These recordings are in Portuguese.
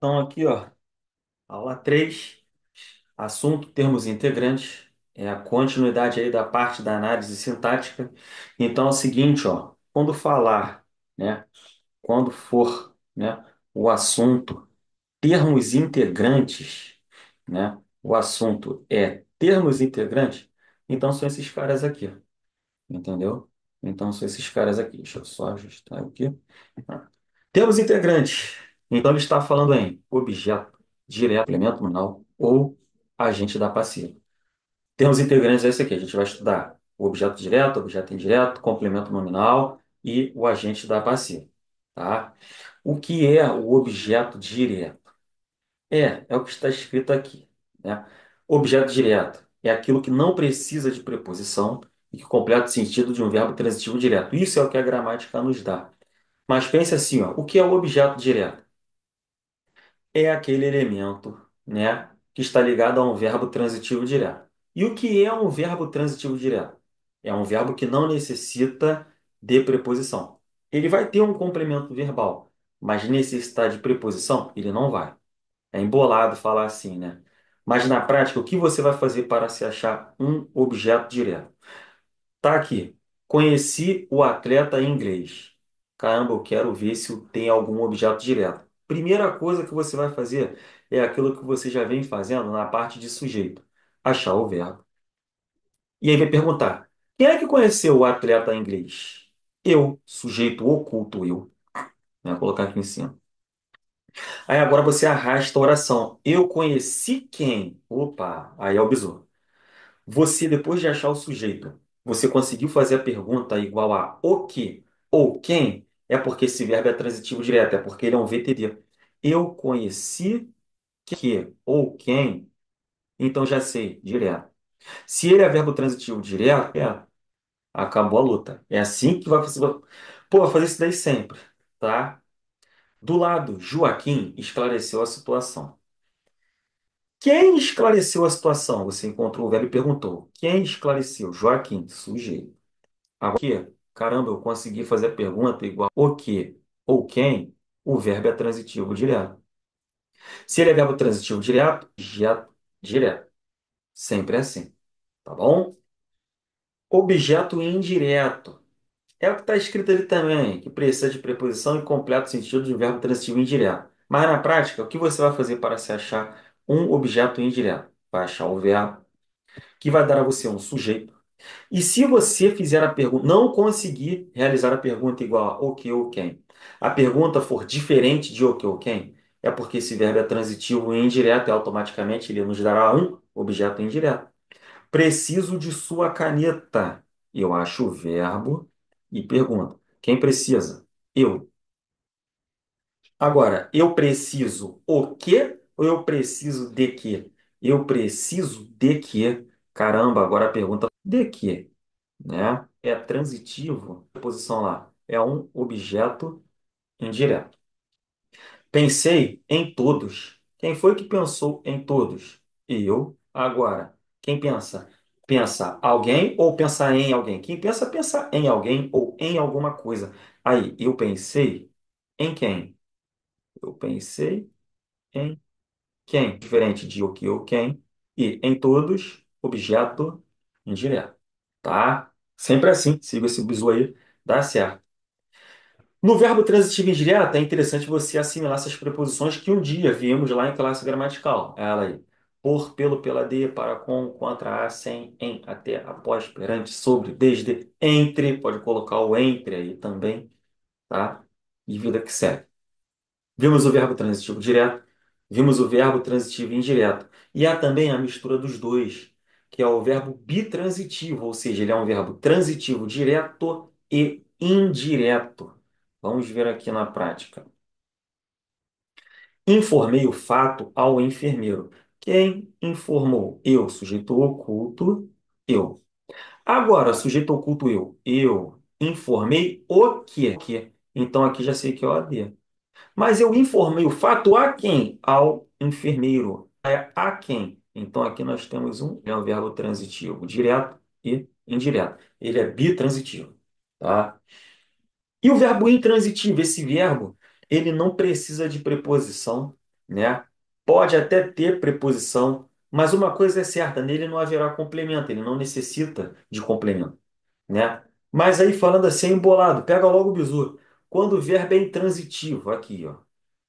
Então, aqui, ó, aula 3, assunto termos integrantes, é a continuidade aí da parte da análise sintática. Então, é o seguinte, ó, quando falar, né, quando for, né, o assunto termos integrantes, né, o assunto é termos integrantes, então são esses caras aqui, entendeu? Então, são esses caras aqui. Deixa eu só ajustar aqui. Termos integrantes. Então, ele está falando em objeto direto, complemento nominal ou agente da passiva. Termos integrantes é esse aqui. A gente vai estudar o objeto direto, objeto indireto, complemento nominal e o agente da passiva. Tá? O que é o objeto direto? É o que está escrito aqui, né? Objeto direto é aquilo que não precisa de preposição e que completa o sentido de um verbo transitivo direto. Isso é o que a gramática nos dá. Mas pense assim, ó, o que é o objeto direto? É aquele elemento, né, que está ligado a um verbo transitivo direto. E o que é um verbo transitivo direto? É um verbo que não necessita de preposição. Ele vai ter um complemento verbal, mas necessitar de preposição, ele não vai. É embolado falar assim, né? Mas na prática, o que você vai fazer para se achar um objeto direto? Tá aqui. Conheci o atleta em inglês. Caramba, eu quero ver se tem algum objeto direto. Primeira coisa que você vai fazer é aquilo que você já vem fazendo na parte de sujeito. Achar o verbo. E aí vai perguntar: quem é que conheceu o atleta em inglês? Eu, sujeito oculto eu. Né? Vou colocar aqui em cima. Aí agora você arrasta a oração. Eu conheci quem? Opa, aí é o besouro. Você, depois de achar o sujeito, você conseguiu fazer a pergunta igual a o que ou quem? É porque esse verbo é transitivo direto, é porque ele é um VTD. Eu conheci que ou quem, então já sei, direto. Se ele é verbo transitivo direto, acabou a luta. É assim que vai fazer. Pô, vai fazer isso daí sempre, tá? Do lado, Joaquim esclareceu a situação. Quem esclareceu a situação? Você encontrou o verbo e perguntou. Quem esclareceu? Joaquim, sujeito. Agora, o que? Caramba, eu consegui fazer a pergunta igual o que ou quem, o verbo é transitivo direto. Se ele é verbo transitivo direto, direto. Sempre é assim, tá bom? Objeto indireto. É o que está escrito ali também, que precisa de preposição e completo sentido de verbo transitivo indireto. Mas na prática, o que você vai fazer para se achar um objeto indireto? Vai achar o verbo, que vai dar a você um sujeito. E se você fizer a pergunta, não conseguir realizar a pergunta igual a o que ou quem, a pergunta for diferente de o que ou quem, é porque esse verbo é transitivo e indireto e automaticamente ele nos dará um objeto indireto. Preciso de sua caneta. Eu acho o verbo e pergunto. Quem precisa? Eu. Agora, eu preciso o quê ou eu preciso de quê? Eu preciso de quê? Caramba, agora a pergunta de quê? Né? É transitivo, a posição lá, é um objeto indireto. Pensei em todos. Quem foi que pensou em todos? Eu. Agora, quem pensa? Pensa alguém ou pensar em alguém? Quem pensa, pensa em alguém ou em alguma coisa. Aí, eu pensei em quem? Eu pensei em quem? Diferente de o que ou quem. E em todos, objeto indireto. Tá? Sempre assim. Siga esse bizu aí. Dá certo. No verbo transitivo indireto, é interessante você assimilar essas preposições que um dia vimos lá em classe gramatical. Ela aí. Por, pelo, pela, de, para, com, contra, a, sem, em, até, após, perante, sobre, desde, entre. Pode colocar o entre aí também, tá? E vida que segue. Vimos o verbo transitivo direto, vimos o verbo transitivo indireto. E há também a mistura dos dois, que é o verbo bitransitivo, ou seja, ele é um verbo transitivo direto e indireto. Vamos ver aqui na prática. Informei o fato ao enfermeiro. Quem informou? Eu, sujeito oculto, eu. Agora, sujeito oculto, eu. Eu informei o quê? Então aqui já sei que é o AD. Mas eu informei o fato a quem? Ao enfermeiro. É a quem? Então aqui nós temos é um verbo transitivo, direto e indireto. Ele é bitransitivo, tá? E o verbo intransitivo, esse verbo, ele não precisa de preposição, né? Pode até ter preposição, mas uma coisa é certa, nele não haverá complemento, ele não necessita de complemento, né? Mas aí falando assim, embolado, pega logo o bizu. Quando o verbo é intransitivo, aqui, ó.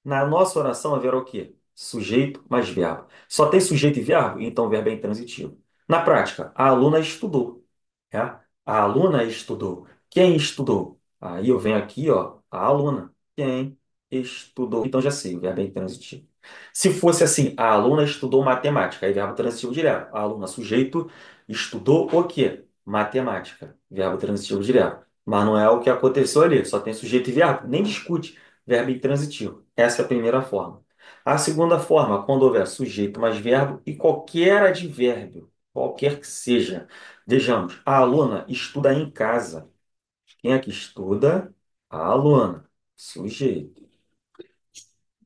Na nossa oração haverá o quê? Sujeito mais verbo. Só tem sujeito e verbo, então o verbo é intransitivo. Na prática, a aluna estudou. É? A aluna estudou. Quem estudou? Aí eu venho aqui, ó, a aluna. Quem estudou? Então já sei, o verbo é intransitivo. Se fosse assim, a aluna estudou matemática, aí verbo transitivo direto. A aluna, sujeito, estudou o quê? Matemática. Verbo transitivo direto. Mas não é o que aconteceu ali, só tem sujeito e verbo. Nem discute. Verbo intransitivo. Essa é a primeira forma. A segunda forma, quando houver sujeito mais verbo e qualquer advérbio, qualquer que seja. Vejamos, a aluna estuda em casa. Quem é que estuda? A aluna. Sujeito.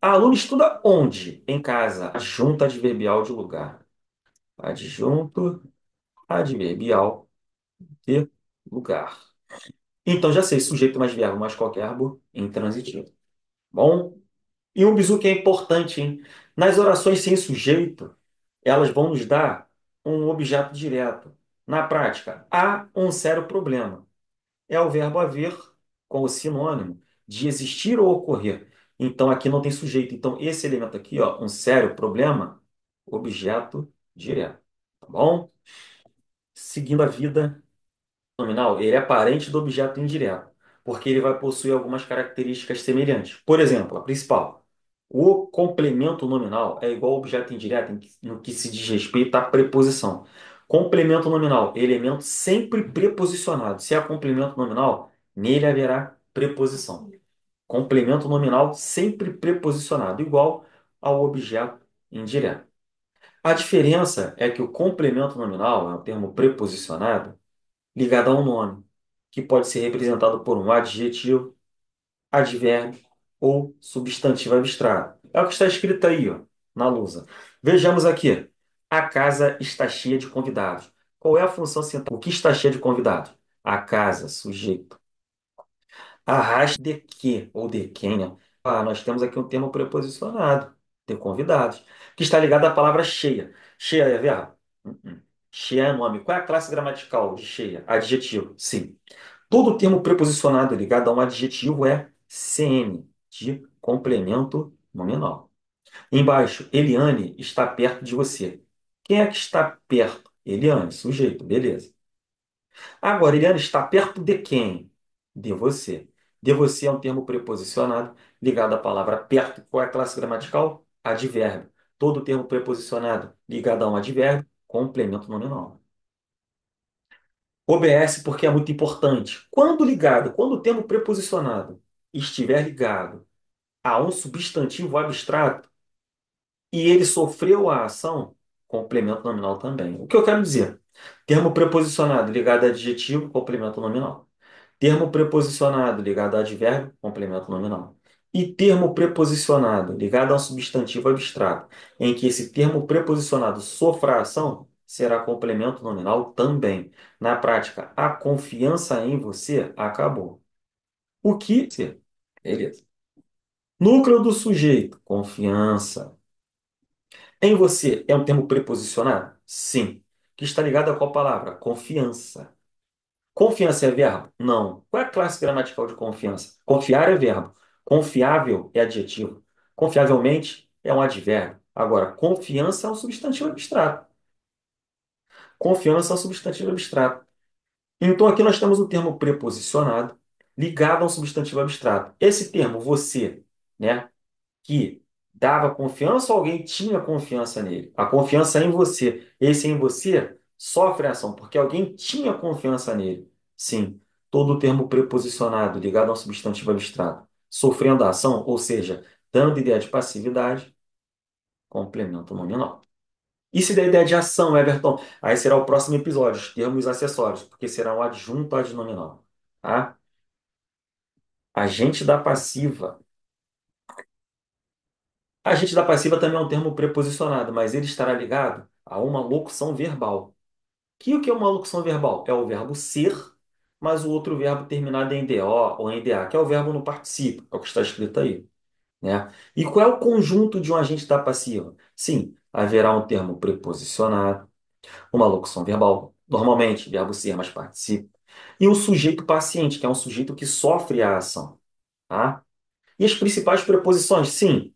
A aluna estuda onde? Em casa. Adjunto adverbial de lugar. Adjunto adverbial de lugar. Então já sei, sujeito mais verbo mais qualquer verbo intransitivo. Bom? E um bizu que é importante, hein? Nas orações sem sujeito, elas vão nos dar um objeto direto. Na prática, há um sério problema. É o verbo haver com o sinônimo de existir ou ocorrer. Então aqui não tem sujeito. Então esse elemento aqui, ó, um sério problema, objeto direto. Tá bom? Seguindo a vida nominal, ele é parente do objeto indireto, porque ele vai possuir algumas características semelhantes. Por exemplo, a principal, o complemento nominal é igual ao objeto indireto no que se diz respeito à preposição. Complemento nominal, elemento sempre preposicionado. Se é complemento nominal, nele haverá preposição. Complemento nominal sempre preposicionado, igual ao objeto indireto. A diferença é que o complemento nominal, é um termo preposicionado, ligado a um nome, que pode ser representado por um adjetivo, advérbio ou substantivo abstrato. É o que está escrito aí, ó, na lousa. Vejamos aqui. A casa está cheia de convidados. Qual é a função central? O que está cheia de convidados? A casa, sujeito. Arraste de que ou de quem, né? Ah, nós temos aqui um termo preposicionado, de convidados, que está ligado à palavra cheia. Cheia é verbo? Cheia é nome. Qual é a classe gramatical de cheia? Adjetivo. Sim. Todo termo preposicionado ligado a um adjetivo é CN, de complemento nominal. Embaixo, Eliane está perto de você. Quem é que está perto? Eliane, sujeito, beleza. Agora, Eliane está perto de quem? De você. De você é um termo preposicionado ligado à palavra perto. Qual é a classe gramatical? Advérbio. Todo termo preposicionado ligado a um advérbio, complemento nominal. OBS porque é muito importante. Quando o termo preposicionado estiver ligado a um substantivo abstrato e ele sofreu a ação, complemento nominal também. O que eu quero dizer? Termo preposicionado ligado a adjetivo, complemento nominal. Termo preposicionado ligado a advérbio, complemento nominal. E termo preposicionado ligado a um substantivo abstrato, em que esse termo preposicionado sofra a ação, será complemento nominal também. Na prática, a confiança em você acabou. O que? Beleza. Núcleo do sujeito, confiança. Em você é um termo preposicionado? Sim. Que está ligado a qual palavra? Confiança. Confiança é verbo? Não. Qual é a classe gramatical de confiança? Confiar é verbo. Confiável é adjetivo. Confiavelmente é um advérbio. Agora, confiança é um substantivo abstrato. Confiança é um substantivo abstrato. Então, aqui nós temos um termo preposicionado ligado a um substantivo abstrato. Esse termo, você, né, que dava confiança ou alguém tinha confiança nele? A confiança é em você. Esse em você sofre ação porque alguém tinha confiança nele. Sim, todo termo preposicionado ligado a um substantivo abstrato, sofrendo a ação, ou seja, dando ideia de passividade, complemento nominal. E se der ideia de ação, Everton? Aí será o próximo episódio, os termos acessórios, porque será um adjunto adnominal. Tá? Agente da passiva. Agente da passiva também é um termo preposicionado, mas ele estará ligado a uma locução verbal. Que o que é uma locução verbal? É o verbo ser, mas o outro verbo terminado em DO ou em DA, que é o verbo no particípio, é o que está escrito aí. né? E qual é o conjunto de um agente da passiva? Sim, haverá um termo preposicionado, uma locução verbal, normalmente verbo ser, mas participa, e um sujeito paciente, que é um sujeito que sofre a ação, tá? E as principais preposições? Sim,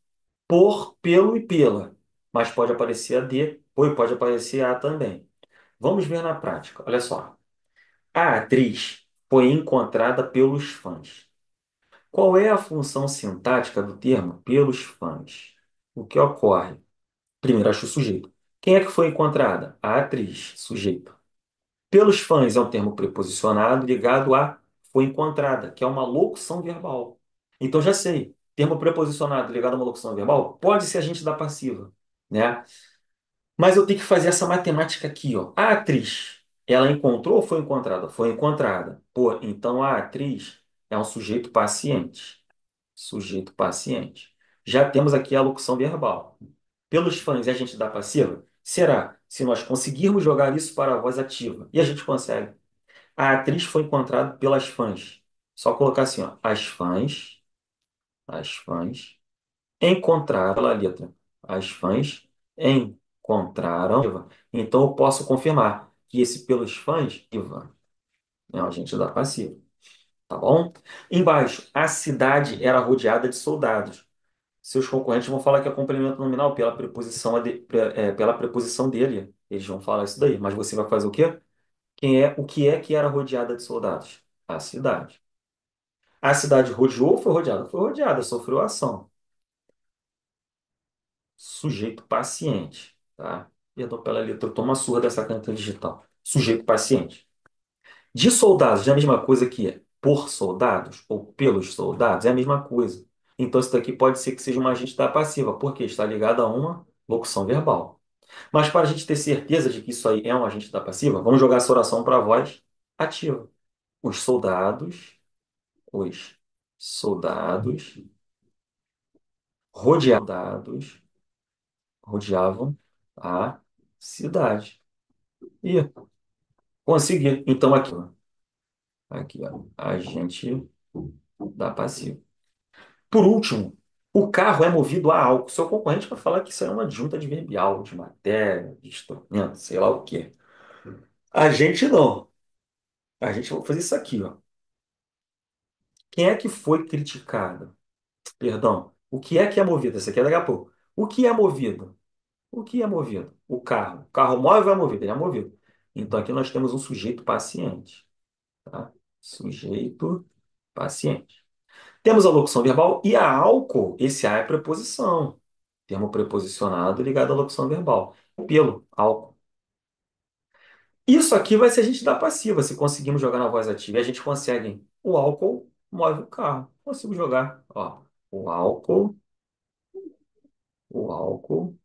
por, pelo e pela, mas pode aparecer a de, ou pode aparecer a também. Vamos ver na prática. Olha só. A atriz foi encontrada pelos fãs. Qual é a função sintática do termo pelos fãs? O que ocorre? Primeiro, acho o sujeito. Quem é que foi encontrada? A atriz, sujeito. Pelos fãs é um termo preposicionado ligado a foi encontrada, que é uma locução verbal. Então já sei. Termo preposicionado ligado a uma locução verbal pode ser agente da passiva, né? Mas eu tenho que fazer essa matemática aqui, ó. A atriz, ela encontrou ou foi encontrada? Foi encontrada. Pô, então a atriz é um sujeito paciente. Sujeito paciente. Já temos aqui a locução verbal. Pelos fãs e a gente dá passiva? Será se nós conseguirmos jogar isso para a voz ativa. E a gente consegue. A atriz foi encontrada pelas fãs. Só colocar assim, ó. As fãs encontraram pela letra. As fãs encontraram. Então eu posso confirmar que esse pelos fãs Ivan, é um agente da passiva. Tá bom? Embaixo, a cidade era rodeada de soldados. Seus concorrentes vão falar que é complemento nominal pela preposição, pela preposição dele. Eles vão falar isso daí. Mas você vai fazer o quê? O que é que era rodeada de soldados? A cidade. A cidade rodeou ou foi rodeada? Foi rodeada, sofreu ação. Sujeito paciente, tá? Perdão pela letra, eu tomo uma surra dessa caneta digital. Sujeito paciente. De soldados, é a mesma coisa que por soldados ou pelos soldados, é a mesma coisa. Então, isso daqui pode ser que seja uma agente da passiva, porque está ligado a uma locução verbal. Mas para a gente ter certeza de que isso aí é um agente da passiva, vamos jogar essa oração para a voz ativa. Os os soldados rodeados, rodeavam a cidade. E consegui. Então, aqui, ó, agente da passiva. Por último, o carro é movido a álcool. Seu concorrente vai falar que isso é uma adjunta adverbial, de matéria, de instrumento, sei lá o quê. A gente não. A gente vai fazer isso aqui, ó. Quem é que foi criticado? Perdão. O que é movido? Esse aqui é daqui a pouco. O que é movido? O que é movido? O carro. O carro móvel é movido, ele é movido. Então aqui nós temos um sujeito paciente, tá? Sujeito paciente. Temos a locução verbal e a álcool. Esse A é preposição. Termo preposicionado ligado à locução verbal. Pelo, álcool. Isso aqui vai ser a gente da passiva. Se conseguimos jogar na voz ativa, e a gente consegue. O álcool move o carro. Consigo jogar. Ó, o álcool, o álcool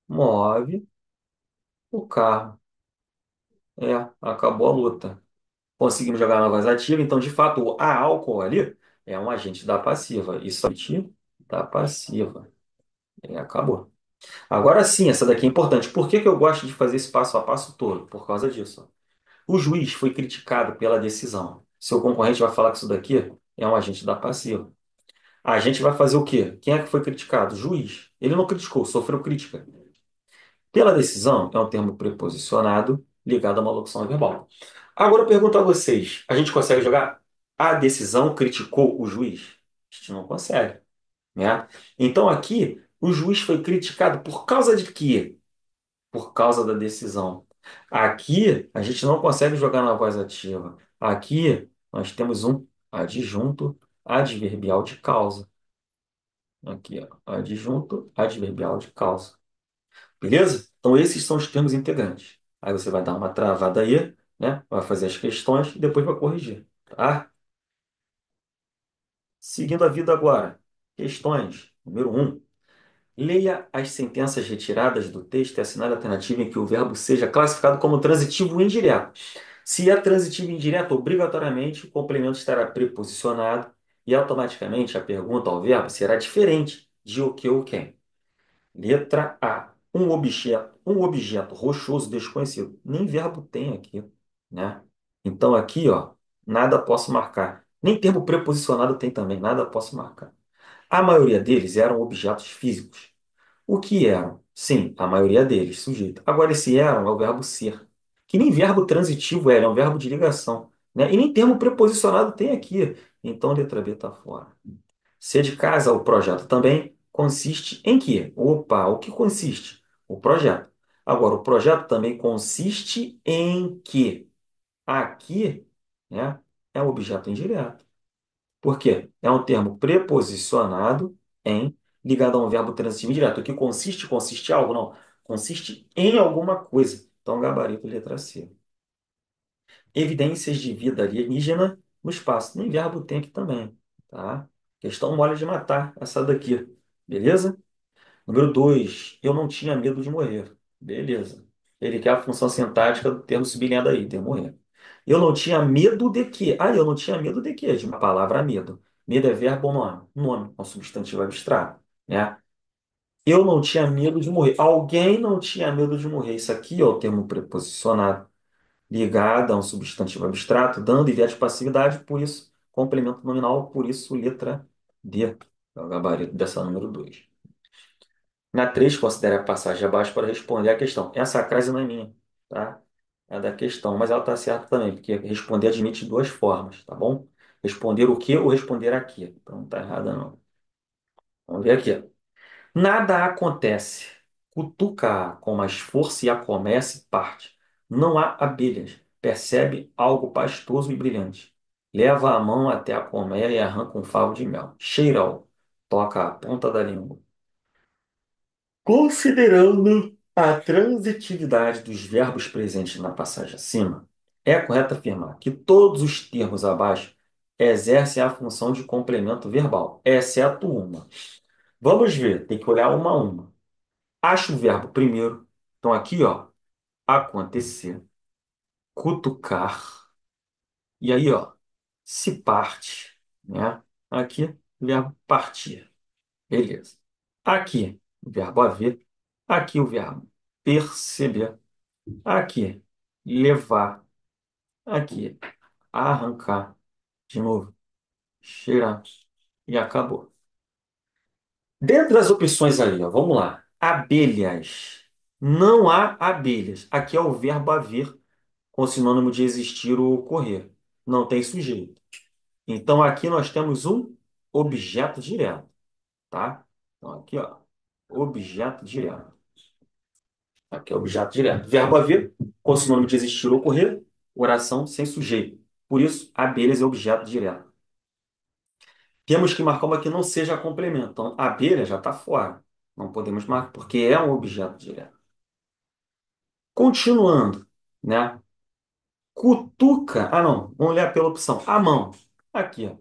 move o carro. É, acabou a luta. Conseguimos jogar na voz ativa. Então, de fato, o a álcool ali é um agente da passiva. Isso aqui da passiva. É, acabou. Agora sim, essa daqui é importante. Por que que eu gosto de fazer esse passo a passo todo? Por causa disso. O juiz foi criticado pela decisão. Seu concorrente vai falar que isso daqui é um agente da passiva. A gente vai fazer o quê? Quem é que foi criticado? O juiz. Ele não criticou, sofreu crítica. Pela decisão é um termo preposicionado ligado a uma locução verbal. Agora eu pergunto a vocês: a gente consegue jogar? A decisão criticou o juiz? A gente não consegue, né? Então aqui, o juiz foi criticado por causa de quê? Por causa da decisão. Aqui, a gente não consegue jogar na voz ativa. Aqui, nós temos um adjunto adverbial de causa. Aqui, ó, adjunto adverbial de causa. Beleza? Então, esses são os termos integrantes. Aí você vai dar uma travada aí, né? Vai fazer as questões e depois vai corrigir, tá? Seguindo a vida agora. Questões. Número um. Leia as sentenças retiradas do texto e assinale a alternativa em que o verbo seja classificado como transitivo indireto. Se é transitivo indireto, obrigatoriamente o complemento estará preposicionado e automaticamente a pergunta ao verbo será diferente de o que ou quem. Letra A. Um objeto rochoso desconhecido. Nem verbo tem aqui, né? Então aqui, ó, nada posso marcar. Nem termo preposicionado tem também, nada posso marcar. A maioria deles eram objetos físicos. O que eram? Sim, a maioria deles, sujeito. Agora, esse eram é o verbo ser, que nem verbo transitivo é, ele é um verbo de ligação, né? E nem termo preposicionado tem aqui. Então, a letra B está fora. C de casa, o projeto também consiste em quê? Opa, o que consiste? O projeto. Agora, o projeto também consiste em quê? Aqui, né, é um objeto indireto. Por quê? É um termo preposicionado em, ligado a um verbo transitivo indireto. O que consiste, consiste em algo? Não. Consiste em alguma coisa. Então, gabarito, letra C. Evidências de vida alienígena no espaço. Nem verbo tem aqui também, tá? Questão mole de matar, essa daqui. Beleza? Número 2. Eu não tinha medo de morrer. Beleza. Ele quer a função sintática do termo sublinhado aí, termo morrer. Eu não tinha medo de quê? Ah, eu não tinha medo de quê? De uma palavra medo. Medo é verbo ou nome? Nome, é um substantivo abstrato, né? Eu não tinha medo de morrer. Alguém não tinha medo de morrer. Isso aqui é o termo preposicionado ligado a um substantivo abstrato, dando ideia de passividade, por isso, complemento nominal, por isso, letra D. É o gabarito dessa número 2. Na 3 considere a passagem abaixo para responder a questão. Essa frase não é minha, tá? É da questão, mas ela está certa também, porque responder admite duas formas, tá bom? Responder o que ou responder a quê. Então não está errada, não. Vamos ver aqui. Nada acontece. Cutuca com mais força e a comece parte. Não há abelhas. Percebe algo pastoso e brilhante. Leva a mão até a colmeia e arranca um favo de mel. Cheira-o. Toca a ponta da língua. Considerando a transitividade dos verbos presentes na passagem acima, é correto afirmar que todos os termos abaixo exercem a função de complemento verbal, exceto uma. Vamos ver, tem que olhar uma a uma. Acha o verbo primeiro. Então, aqui, ó, acontecer, cutucar, e aí, ó, se parte, né? Aqui, verbo partir. Beleza. Aqui, o verbo haver. Aqui, o verbo perceber. Aqui, levar. Aqui, arrancar. De novo, cheirar. E acabou. Dentro das opções ali, ó, vamos lá. Abelhas. Não há abelhas. Aqui é o verbo haver com sinônimo de existir ou ocorrer. Não tem sujeito. Então aqui nós temos um objeto direto, tá? Então aqui, ó, objeto direto. Aqui é objeto direto. Verbo haver, com sinônimo de existir ou ocorrer, oração sem sujeito. Por isso, abelhas é objeto direto. Temos que marcar uma que não seja complemento. Então, abelha já está fora. Não podemos marcar, porque é um objeto direto. Continuando, né? Cutuca. Ah, não. Vamos olhar pela opção. A mão. Aqui, ó.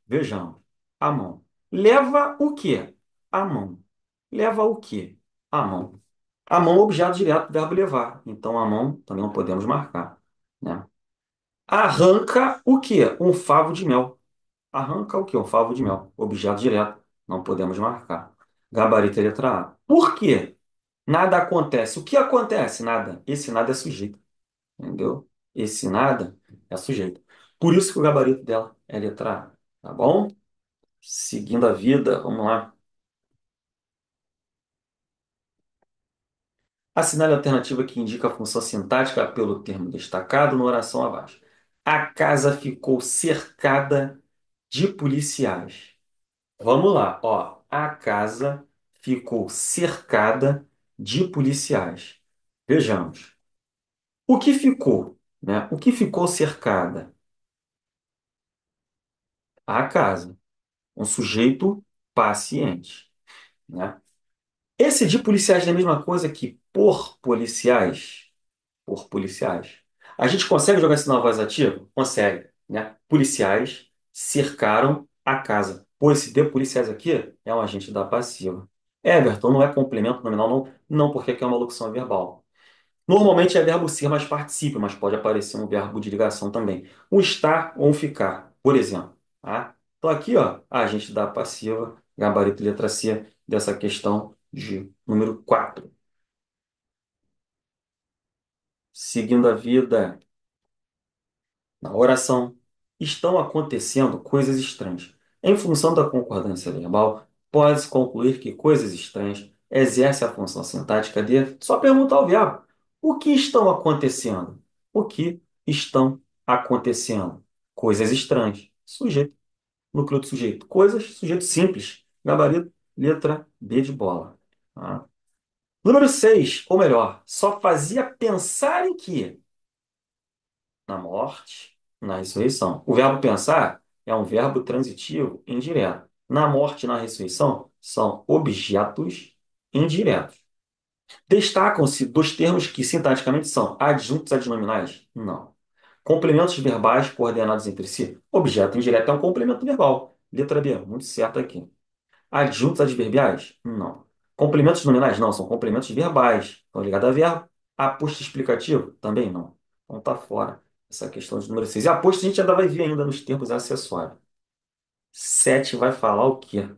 Vejamos. A mão. Leva o quê? A mão. Leva o quê? A mão. A mão é objeto direto do verbo levar. Então, a mão também não podemos marcar, né? Arranca o quê? Um favo de mel. Arranca o quê? Um favo de mel. Objeto direto. Não podemos marcar. Gabarito é letra A. Por quê? Nada acontece. O que acontece? Nada. Esse nada é sujeito. Entendeu? Esse nada é sujeito. Por isso que o gabarito dela é letra A. Tá bom? Seguindo a vida, vamos lá. Assinale a alternativa que indica a função sintática pelo termo destacado na oração abaixo. A casa ficou cercada de policiais. Vamos lá, ó. A casa ficou cercada de policiais. Vejamos. O que ficou, né? O que ficou cercada? A casa. Um sujeito paciente, né? Esse de policiais é a mesma coisa que por policiais. Por policiais. A gente consegue jogar isso na voz ativa? Consegue, né? Policiais cercaram a casa. Pô, esse de policiais aqui é um agente da passiva. Everton não é complemento nominal, não, não porque aqui é uma locução verbal. Normalmente é verbo ser mais particípio, mas pode aparecer um verbo de ligação também. Um estar ou um ficar, por exemplo. Tá? Então aqui, ó, a agente da passiva, gabarito letra C dessa questão de número 4. Seguindo a vida. Na oração, estão acontecendo coisas estranhas. Em função da concordância verbal, pode-se concluir que coisas estranhas exercem a função sintática de só perguntar ao verbo. O que estão acontecendo? O que estão acontecendo? Coisas estranhas. Sujeito, núcleo do sujeito. Coisas, sujeito simples. Gabarito, letra B de bola. Tá? Número 6, ou melhor, só fazia pensar em que? Na morte, na ressurreição. O verbo pensar é um verbo transitivo indireto. Na morte e na ressurreição são objetos indiretos. Destacam-se dois termos que sintaticamente são adjuntos adnominais? Não. Complementos verbais coordenados entre si? Objeto indireto é um complemento verbal. Letra B, muito certo aqui. Adjuntos adverbiais? Não. Complementos nominais? Não, são complementos verbais. Estão ligados a verbo. Aposto explicativo? Também não. Então tá fora essa questão de número 6. E aposto a gente ainda vai ver ainda nos termos acessórios. 7 vai falar o quê?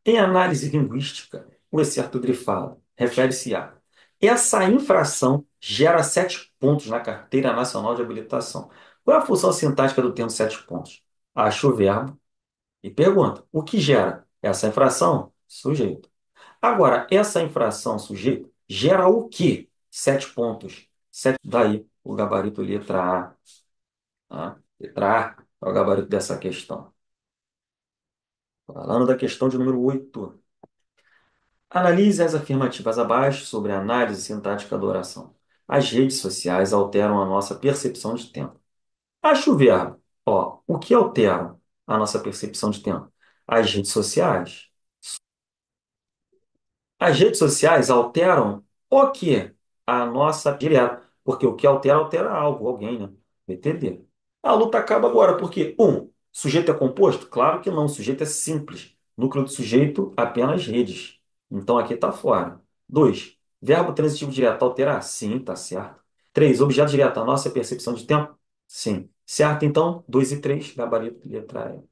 Em análise linguística, o excerto grifado refere-se a essa infração gera 7 pontos na Carteira Nacional de Habilitação. Qual é a função sintática do termo 7 pontos? Acha o verbo e pergunta: o que gera essa infração? Sujeito. Agora, essa infração sujeito gera o quê? 7 pontos. Daí o gabarito letra A. Tá? Letra A é o gabarito dessa questão. Falando da questão de número 8. Analise as afirmativas abaixo sobre a análise sintática da oração. As redes sociais alteram a nossa percepção de tempo. Acho o verbo. Ó, o que alteram a nossa percepção de tempo? As redes sociais. As redes sociais alteram o quê? A nossa direto. Porque o que altera, altera algo, alguém, né? BTD. A luta acaba agora, porque, sujeito é composto? Claro que não, o sujeito é simples. Núcleo do sujeito, apenas redes. Então aqui está fora. 2. Verbo transitivo direto alterar? Sim, está certo. 3. Objeto direto, a nossa percepção de tempo? Sim. Certo, então, 2 e 3, gabarito, letra E.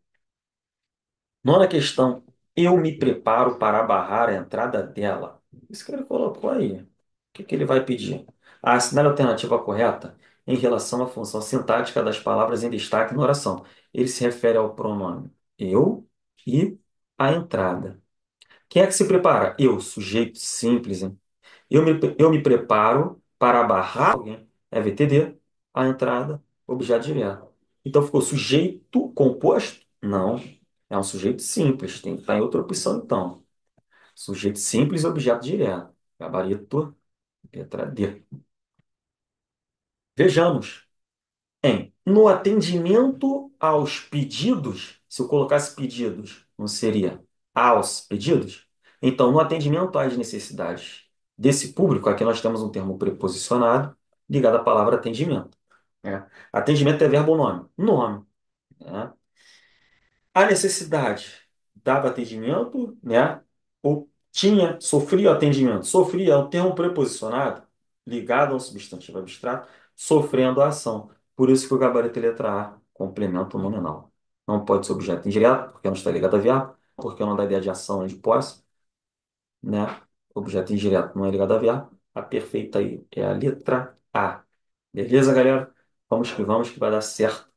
Nona questão. Eu me preparo para barrar a entrada dela. Isso que ele colocou aí. O que que ele vai pedir? Assinar a alternativa correta em relação à função sintática das palavras em destaque na oração. Ele se refere ao pronome eu e a entrada. Quem é que se prepara? Eu, sujeito simples, hein? Eu me preparo para barrar alguém. É VTD, a entrada, objeto direto. Então ficou sujeito composto? Não. É um sujeito simples. Tem que estar em outra opção, então. Sujeito simples, objeto direto. Gabarito, letra D. Vejamos. No atendimento aos pedidos, se eu colocasse pedidos, não seria aos pedidos? Então, no atendimento às necessidades desse público, aqui nós temos um termo preposicionado ligado à palavra atendimento. Né? Atendimento é verbo ou nome? Nome. Né? A necessidade dava atendimento, né? Ou sofria atendimento. Sofria é um termo preposicionado ligado a um substantivo abstrato, sofrendo a ação. Por isso que o gabarito é letra A, complemento nominal. Não pode ser objeto indireto, porque não está ligado a verbo, porque não dá ideia de ação nem de posse, né? Objeto indireto não é ligado a verbo. A perfeita aí é a letra A. Beleza, galera? Vamos que vai dar certo.